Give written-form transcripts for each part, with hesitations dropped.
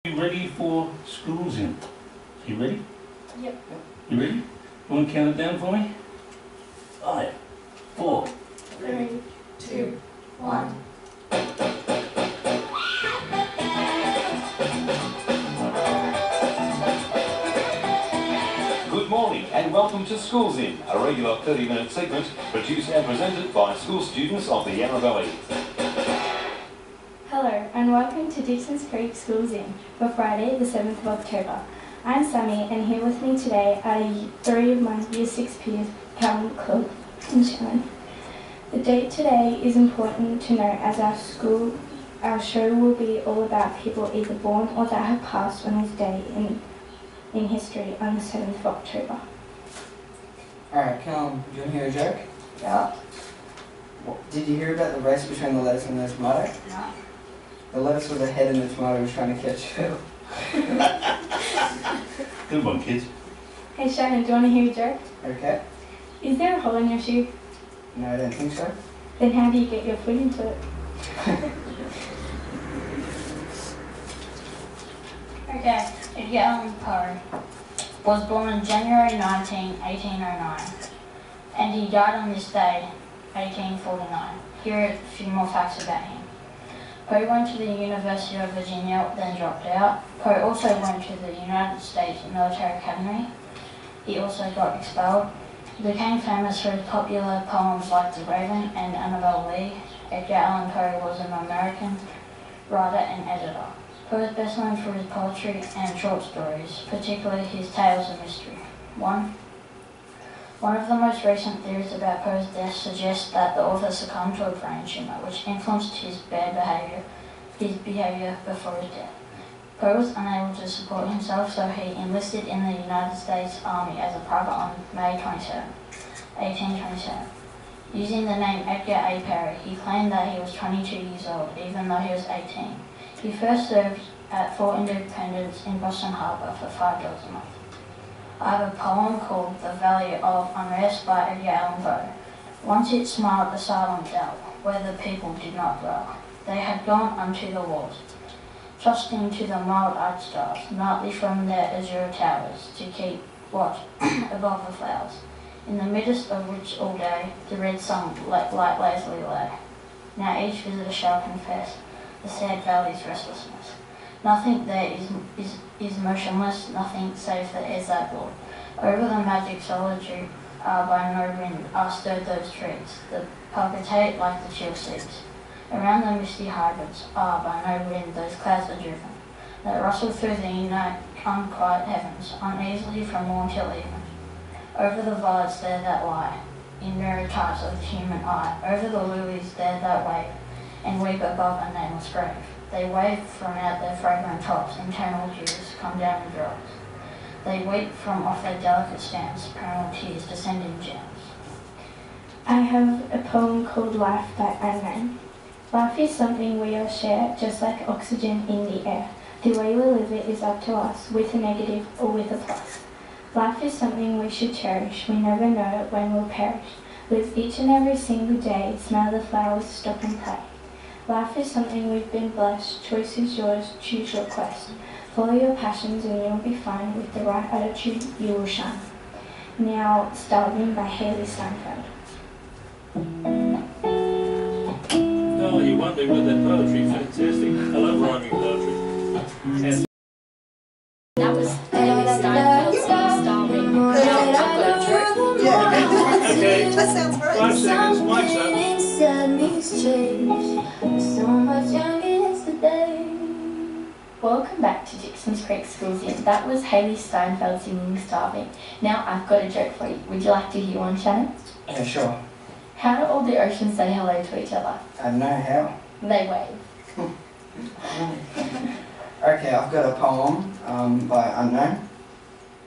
You ready for school's in? You ready? Yep. You ready? You want to count it down for me? 5, 4, 3, 2, 1. Good morning and welcome to Schools In, a regular 30-minute segment produced and presented by school students of the Yarra Valley. Hello and welcome to Dixon's Creek Schools In for Friday the 7th of October. I'm Sammy and here with me today are 3 of my Year 6 peers, Callum, Claude and Shannon. The date today is important to note as our show will be all about people either born or that have passed on this day in history on the 7th of October. Alright, Callum, do you want to hear a joke? Yeah. Did you hear about the race between the lettuce and the tomato? No. The lettuce was ahead and the tomato was trying to catch Phil. Good one, kids. Hey Shannon, do you want to hear a joke? Okay. Is there a hole in your shoe? No, I don't think so. Then how do you get your foot into it? Okay, Edgar Allan Poe was born on January 19, 1809, and he died on this day, 1849. Here are a few more facts about him. Poe went to the University of Virginia, then dropped out. Poe also went to the United States Military Academy. He also got expelled. He became famous for his popular poems like The Raven and Annabel Lee. Edgar Allan Poe was an American writer and editor. Poe is best known for his poetry and short stories, particularly his tales of mystery. One of the most recent theories about Poe's death suggests that the author succumbed to a brain tumor, which influenced his behavior before his death. Poe was unable to support himself, so he enlisted in the United States Army as a private on May 27, 1827. Using the name Edgar A. Perry, he claimed that he was 22 years old, even though he was 18. He first served at Fort Independence in Boston Harbor for $5 a month. I have a poem called The Valley of Unrest by Edgar Allan Poe. Once it smiled a silent dell, where the people did not dwell. They had gone unto the wars, trusting to the mild-eyed stars, nightly from their azure towers, to keep watch above the flowers, in the midst of which all day the red sun light lazily lay. Now each visitor shall confess the sad valley's restlessness. Nothing there is motionless, nothing save the airs that blow. Over the magic solitude by no wind are stirred those trees, that palpitate like the chill seas. Around the misty hybrids are by no wind those clouds are driven, that rustle through the unquiet heavens, uneasily from morn till even. Over the violets there that lie, in mirror types of the human eye, over the lilies there that wave, and weep above a nameless grave. They wave from out their fragrant tops, internal dews come down in drops. They weep from off their delicate stems, perennial tears descend in gems. I have a poem called Life by Unknown. Life is something we all share, just like oxygen in the air. The way we live it is up to us, with a negative or with a plus. Life is something we should cherish, we never know when we'll perish. Live each and every single day, smell the flowers, stop and play. Life is something we've been blessed, choice is yours, choose your quest. Follow your passions and you'll be fine, with the right attitude you will shine. Now, Starving by Haley Steinfeld. Oh, you won't be with that poetry. Fantastic. I love rhyming poetry. And That was Haley Steinfeld's Starving. Now I've got a joke. Yeah. okay, That sounds great. 5 seconds, mic's up. So much younger yesterday. Welcome back to Dixon's Creek Schools In. That was Haley Steinfeld singing Starving. Now I've got a joke for you. Would you like to hear one, Shannon? Yeah, sure. How do all the oceans say hello to each other? I don't know how. They wave. Okay, I've got a poem by Unknown.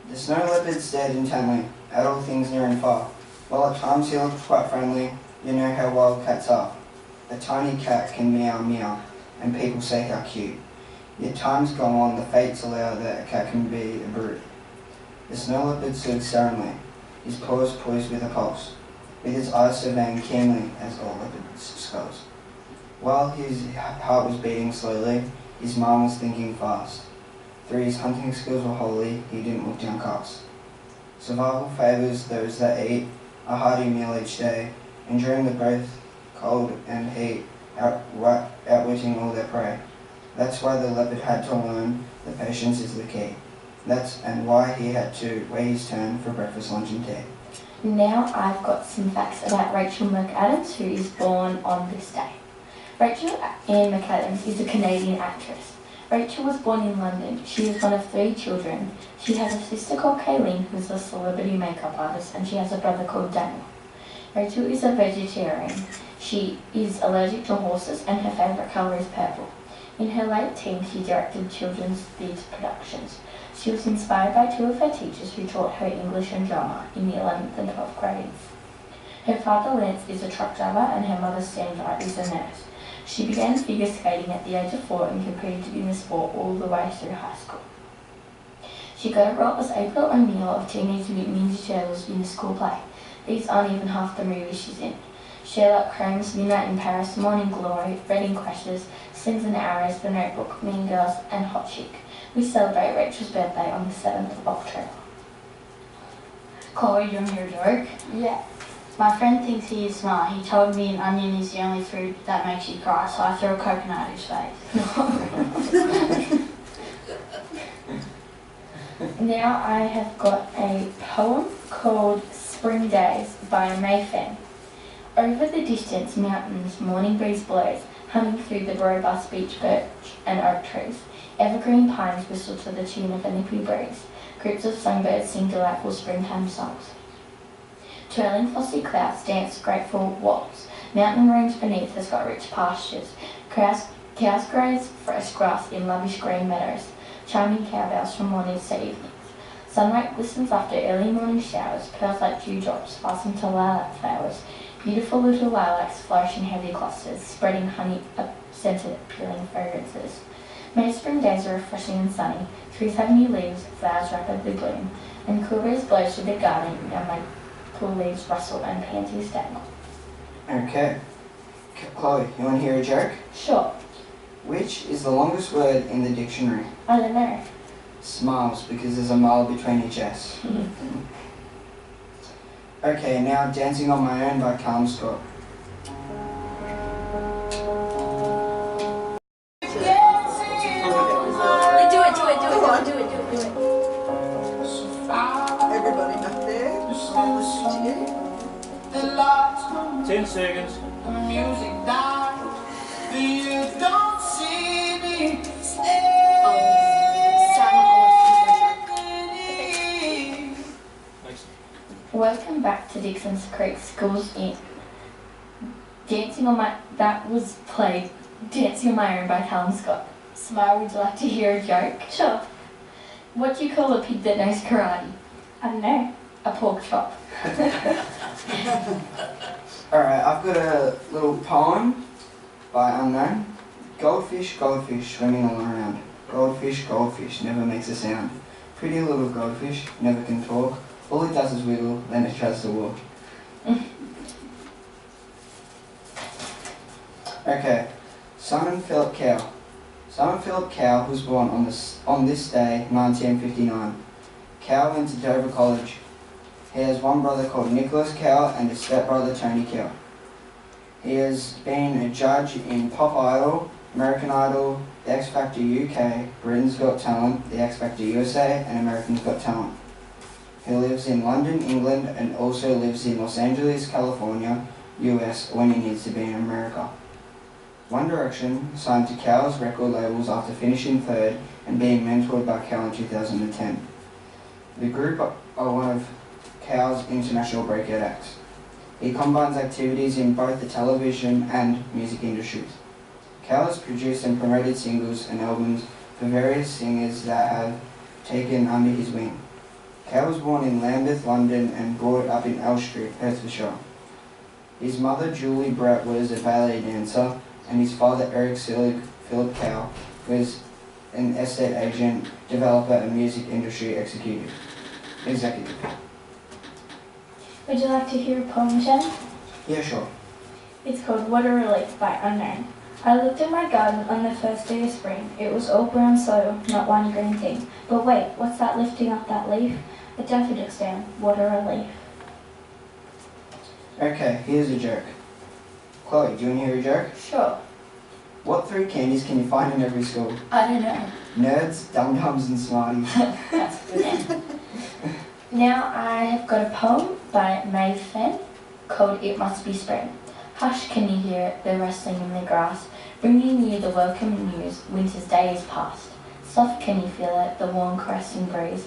The snow leopard stared intently at all things near and far. While at times he looked quite friendly, you know how wild cats are. A tiny cat can meow meow, and people say how cute. Yet times go on, the fates allow that a cat can be a brute. The snow leopard stood serenely, his paws poised with a pulse, with his eyes surveying keenly as all leopards' skulls. While his heart was beating slowly, his mind was thinking fast. Though his hunting skills were holy, he didn't look downcast. Survival favours those that eat a hearty meal each day, enduring the both cold and heat, outwitting all their prey. That's why the leopard had to learn that patience is the key. And why he had to wait his turn for breakfast, lunch and tea. Now I've got some facts about Rachel McAdams, who is born on this day. Rachel Ann McAdams is a Canadian actress. Rachel was born in London. She is one of 3 children. She has a sister called Kayleen, who is a celebrity makeup artist, and she has a brother called Daniel. Rachel is a vegetarian. She is allergic to horses, and her favourite colour is purple. In her late teens, she directed children's theatre productions. She was inspired by 2 of her teachers who taught her English and drama in the 11th and 12th grades. Her father, Lance, is a truck driver, and her mother, Sandra, is a nurse. She began figure skating at the age of 4 and competed in the sport all the way through high school. She got a role as April O'Neil of Teenage Mutant Ninja Turtles in the school play. These aren't even half the movies she's in. Sherlock Holmes, Midnight in Paris, Morning Glory, Reading Crashes, Slings and Arrows, The Notebook, Mean Girls, and Hot Chick. We celebrate Rachel's birthday on the 7th of October. Chloe, do you want to hear a joke? Yeah. My friend thinks he is smart. He told me an onion is the only food that makes you cry, so I threw a coconut at his face. Now I have got a poem called Spring Days by May Fenn. Over the distant mountains, morning breeze blows, humming through the robust beech, birch and oak trees. Evergreen pines whistle to the tune of a nippy breeze. Groups of songbirds sing delightful springtime songs. Twirling flossy clouds dance grateful waltz. Mountain range beneath has got rich pastures. Cows graze fresh grass in lavish green meadows, chiming cowbells from mornings to evenings. Sunlight glistens after early morning showers, pearls like dewdrops fastened to lilac flowers. Beautiful little lilacs flourish in heavy clusters, spreading honey-scented, peeling fragrances. May spring days are refreshing and sunny. Trees have new leaves, flowers rapidly bloom, and cool breeze blows through the garden, and my cool leaves rustle and pansies dangle. Okay. Chloe, you want to hear a joke? Sure. Which is the longest word in the dictionary? I don't know. Smiles, because there's a mile between each S. Okay, now Dancing on My Own by Calm Scott. Everybody up there, 10 seconds. music dies, you don't see me. Welcome back to Dixon's Creek Schools in that was played Dancing on My Own by Callum Scott. Smile, would you like to hear a joke? Sure. What do you call a pig that knows karate? I don't know. A pork chop. Alright, I've got a little poem by Unknown. Goldfish, goldfish, swimming all around. Goldfish, goldfish, never makes a sound. Pretty little goldfish, never can talk. All it does is wiggle, then it tries to walk. Okay, Simon Philip Cowell. Simon Philip Cowell was born on this day, 1959. Cowell went to Dover College. He has one brother called Nicholas Cowell and a stepbrother Tony Cowell. He has been a judge in Pop Idol, American Idol, The X Factor UK, Britain's Got Talent, The X Factor USA and American's Got Talent. He lives in London, England and also lives in Los Angeles, California, US when he needs to be in America. One Direction signed to Cowell's record labels after finishing third and being mentored by Cowell in 2010. The group are one of Cowell's international breakout acts. He combines activities in both the television and music industries. Cowell has produced and promoted singles and albums for various singers that have taken under his wing. Cowell was born in Lambeth, London and brought up in Elstree, Hertfordshire. His mother, Julie Brett, was a ballet dancer, and his father, Eric Philip Cowell, was an estate agent, developer and music industry executive. Would you like to hear a poem, Jen? Yeah, sure. It's called What a Relief by Unknown. I looked at my garden on the first day of spring. It was all brown soil, not one green thing. But wait, what's that lifting up that leaf? A daffodil stem. What a relief. Okay, here's a joke. Chloe, do you want to hear a joke? Sure. What three candies can you find in every school? I don't know. Nerds, dum-dums and smarties. That's good. Now I have got a poem by Maeve Fenn called It Must Be Spring. Hush, can you hear it, the rustling in the grass, bringing you the welcome news, winter's day is past. Soft can you feel it, the warm caressing breeze,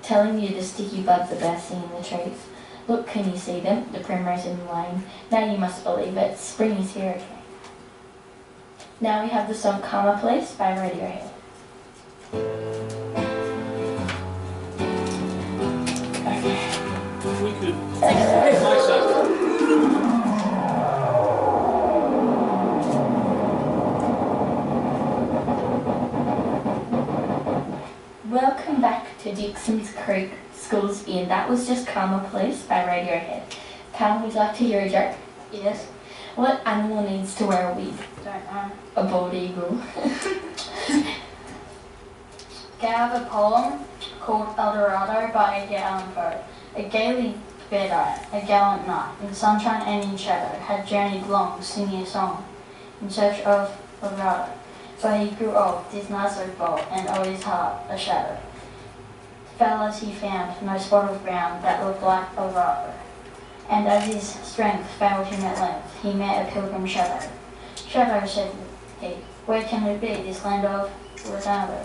telling you the sticky buds are bursting in the trees. Look, can you see them, the primrose in the lane, now you must believe it, spring is here again. Now we have the song Karma Police by Radiohead. If we could place that. Welcome back to Dixon's Creek Schools Inn. That was just Karma Police by Radiohead. Carl, would you like to hear a joke? Yes. What animal needs to wear a wig? Don't know. A bald eagle. Okay, I have a poem called El Dorado by Edgar Allan Poe. A gaily fair a gallant knight, in sunshine and in shadow, had journeyed long, singing a song, in search of El Dorado. But he grew old, his knight so bold, and o'er his heart a shadow fell as he found no spot of ground that looked like El Dorado. And as his strength failed him at length, he met a pilgrim shadow. Shadow, said he, where can it be, this land of Ronaldo?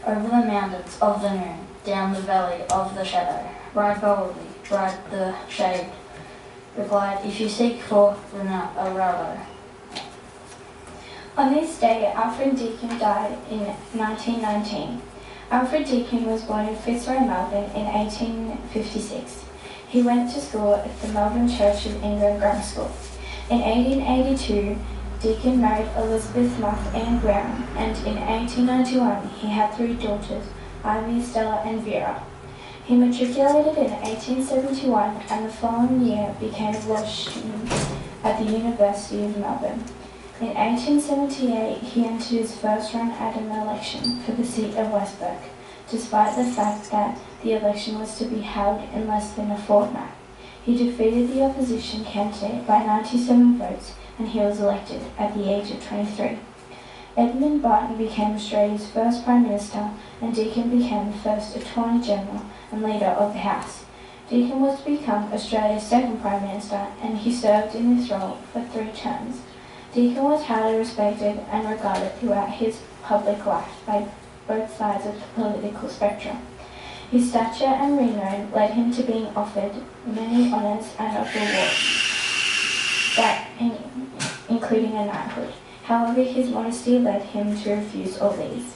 Over the mountains of the moon, down the valley of the shadow, ride boldly, ride the shade. Replied, if you seek for Ronaldo. On this day, Alfred Deakin died in 1919. Alfred Deakin was born in Fitzroy, Melbourne in 1856. He went to school at the Melbourne Church of England Grammar School. In 1882, Deakin married Elizabeth Muff Ann Brown, and in 1891 he had 3 daughters, Ivy, Stella and Vera. He matriculated in 1871 and the following year became a law student at the University of Melbourne. In 1878 he entered his first run at an election for the seat of Westburg, despite the fact that the election was to be held in less than a fortnight. He defeated the opposition candidate by 97 votes and he was elected at the age of 23. Edmund Barton became Australia's first Prime Minister and Deakin became the first Attorney General and Leader of the House. Deakin was to become Australia's second Prime Minister and he served in this role for 3 terms. Deakin was highly respected and regarded throughout his public life by both sides of the political spectrum. His stature and renown led him to being offered many honours and awards, including a knighthood. However, his modesty led him to refuse all these.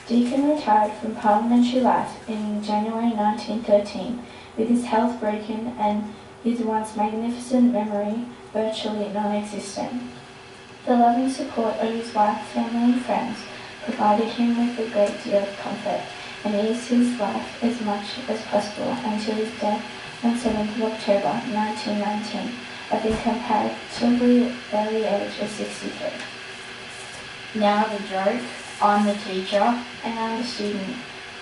Deakin retired from parliamentary life in January 1913 with his health broken and his once magnificent memory virtually non-existent. The loving support of his wife, family and friends provided him with a great deal of comfort and eased his life as much as possible until his death on 7th of October 1919 at the comparatively early age of 63. Now the joke, I'm the teacher. And I'm the student.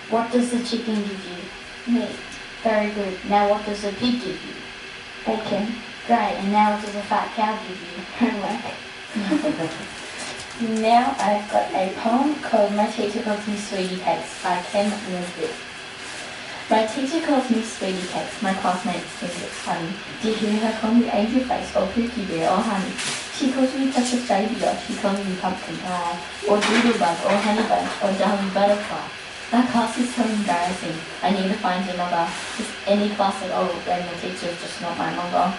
What does the chicken give you? Meat. Very good. Now what does the pig give you? Bacon. Great. And now what does a fat cow give you? Homework. Now I've got a poem called My Teacher Calls Me Sweetie Cakes by Ken Nesbitt. My teacher calls me Sweetie Cakes, my classmates think it's funny. Do you hear her call me Angel Face or Cookie Bear or Honey? She calls me Precious Baby or she calls me Pumpkin Pie or Doodlebug or Honey Bunch or Darling Butterfly. My class is so embarrassing. I need to find another. Just any class at all, then the teacher is just not my mother.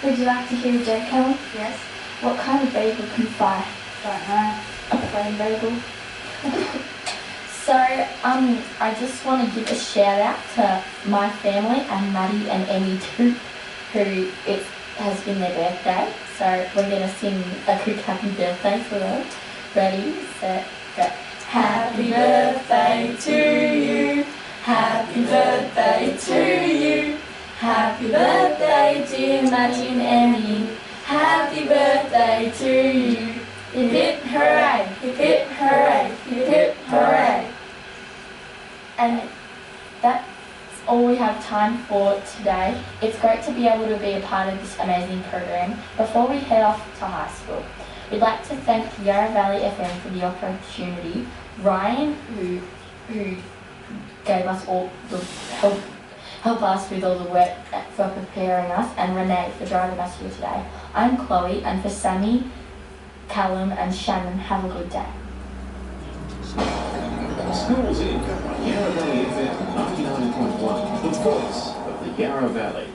Would you like to hear a joke, Helen? Yes. What kind of bagel can fly? Don't know. A plain bagel. So, I just want to give a shout out to my family and Maddie and Emmy too, who it has been their birthday. So we're going to sing a quick happy birthday for them. Ready, set, go. Happy birthday to you. Happy birthday to you. Happy birthday, dear Maddie and Emmy. Happy birthday to you. Hip hip hooray, hip hip hooray, hip hip hooray. And that's all we have time for today. It's great to be able to be a part of this amazing program. Before we head off to high school, we'd like to thank Yarra Valley FM for the opportunity, Ryan, who gave us all the help us with all the work for preparing us, and Renee for driving us here today. I'm Chloe, and for Sammy, Callum and Shannon, have a good day. Schools in Yarra Valley FM 99.1, the voice of the Yarra Valley.